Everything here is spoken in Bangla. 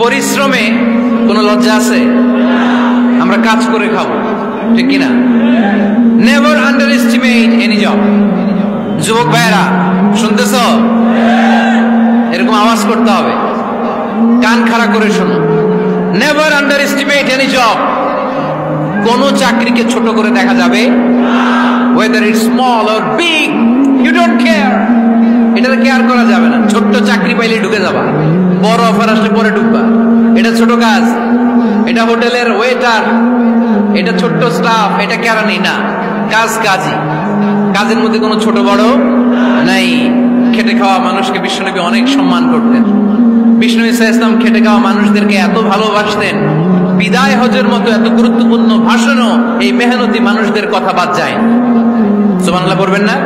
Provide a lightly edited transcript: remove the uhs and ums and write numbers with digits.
পরিশ্রমে কোনো লজ্জা আছে? আমরা কাজ করে খাবো, ঠিক কিনা? Never under estimate any job. যুবক ভাইয়েরা শুনতেছ? এরকম আওয়াজ করতে হবে, কান খাড়া করে শোনো। Never under estimate any job. কোন চাকরিকে ছোট করে দেখা যাবে, whether it's small or big, you don't care. এটার কেয়ার করা যাবে না। ছোট্ট চাকরি পাইলে ঢুকে যাবা, বড় অফার আসলে পরে ঢুকবা। এটা ছোট কাজ, এটা হোটেলের ওয়েটার, এটা ছোট্ট স্টাফ, এটা কেরানি না। কাজ কাজই, কাজের মধ্যে কোনো ছোট বড় নাই। খেটে খাওয়া মানুষকে বিশ্বনবী অনেক সম্মান করতেন। বিষ্ণু ঈসা ইসলাম খেটে খাওয়া মানুষদেরকে এত ভালোবাসতেন, বিদায় হজের মতো এত গুরুত্বপূর্ণ ভাষণও এই মেহনতি মানুষদের কথা বাদ যায়। সুবহানাল্লাহ পড়বেন না?